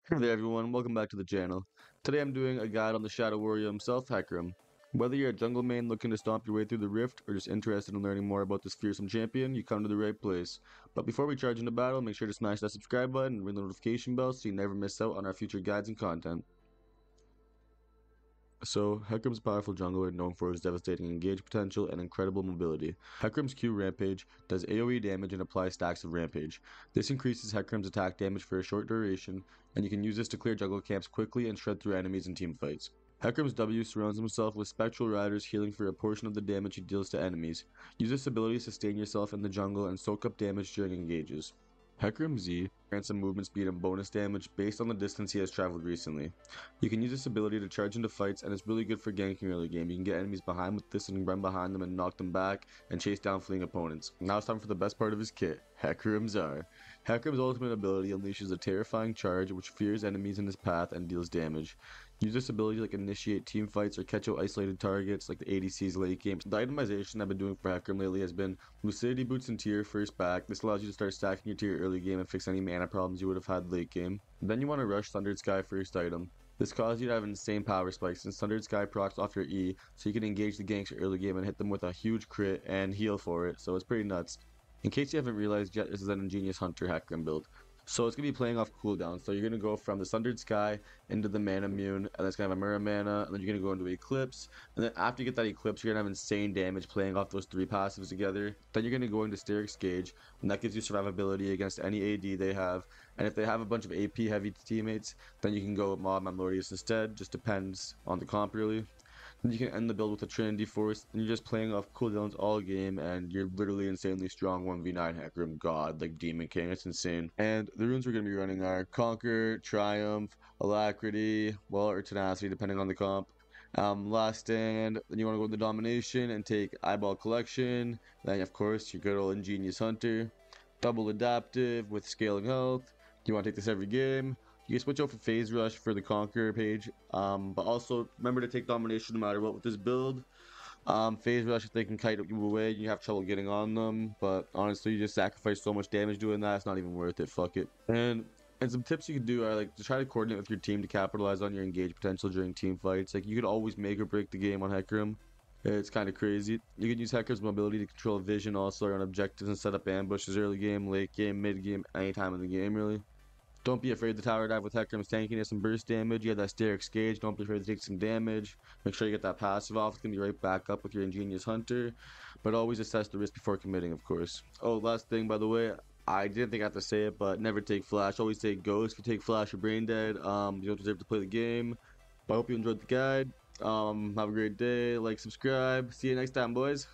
Hey there everyone, welcome back to the channel. Today I'm doing a guide on the Shadow Warrior himself, Hecarim. Whether you're a jungle main looking to stomp your way through the rift, or just interested in learning more about this fearsome champion, you come to the right place. But before we charge into battle, make sure to smash that subscribe button and ring the notification bell so you never miss out on our future guides and content. So, Hecarim's a powerful jungler known for his devastating engage potential and incredible mobility. Hecarim's Q Rampage does AoE damage and applies stacks of Rampage. This increases Hecarim's attack damage for a short duration, and you can use this to clear jungle camps quickly and shred through enemies in teamfights. Hecarim's W surrounds himself with spectral riders healing for a portion of the damage he deals to enemies. Use this ability to sustain yourself in the jungle and soak up damage during engages. Hecarim Z grants him movement speed and bonus damage based on the distance he has traveled recently. You can use this ability to charge into fights, and it's really good for ganking early game. You can get enemies behind with this and run behind them and knock them back and chase down fleeing opponents. Now it's time for the best part of his kit, Hecarim Z. Hecarim's ultimate ability unleashes a terrifying charge which fears enemies in his path and deals damage. Use this ability to initiate team fights or catch out isolated targets like the ADC's late game. The itemization I've been doing for Hecarim lately has been Lucidity Boots and Tier first back. This allows you to start stacking your tier early game and fix any mana problems you would have had late game. Then you want to rush Thundered Sky first item. This causes you to have insane power spikes since Thundered Sky procs off your E, so you can engage the ganks early game and hit them with a huge crit and heal for it, so it's pretty nuts. In case you haven't realized yet, this is an ingenious Hunter Hecarim build. So it's going to be playing off cooldown, so you're going to go from the Sundered Sky into the Mana Mune, and then it's going to have a Mirror Mana, and then you're going to go into Eclipse, and then after you get that Eclipse, you're going to have insane damage playing off those three passives together. Then you're going to go into Styrics Gauge, and that gives you survivability against any AD they have, and if they have a bunch of AP heavy teammates, then you can go with Mob Memorius instead, just depends on the comp really. Then you can end the build with a Trinity Force, and you're just playing off cooldowns all game, and you're literally insanely strong 1v9 Hecarim God, like Demon King, it's insane. And the runes we're going to be running are Conquer, Triumph, Alacrity, well, or Tenacity, depending on the comp. Last Stand, then you want to go with the Domination and take Eyeball Collection, then of course your good old Ingenious Hunter, Double Adaptive with Scaling Health. You want to take this every game. You can switch out for Phase Rush for the Conqueror page, but also remember to take Domination no matter what with this build. Phase Rush, if they can kite you away, you have trouble getting on them, but honestly, you just sacrifice so much damage doing that, it's not even worth it, fuck it. And some tips you can do are like to try to coordinate with your team to capitalize on your engage potential during team fights. Like you could always make or break the game on Hecarim. It's kind of crazy. You can use Hecarim's mobility to control vision also on objectives and set up ambushes early game, late game, mid game, anytime in the game really. Don't be afraid to tower dive with Hecarim's tankiness and burst damage. You have that Styrics Gauge. Don't be afraid to take some damage. Make sure you get that passive off. It's going to be right back up with your Ingenious Hunter. But always assess the risk before committing, of course. Oh, last thing, by the way. I didn't think I had to say it, but never take Flash. Always take Ghost. If you take Flash, you're brain dead. You don't deserve to play the game. But I hope you enjoyed the guide. Have a great day. Like, subscribe. See you next time, boys.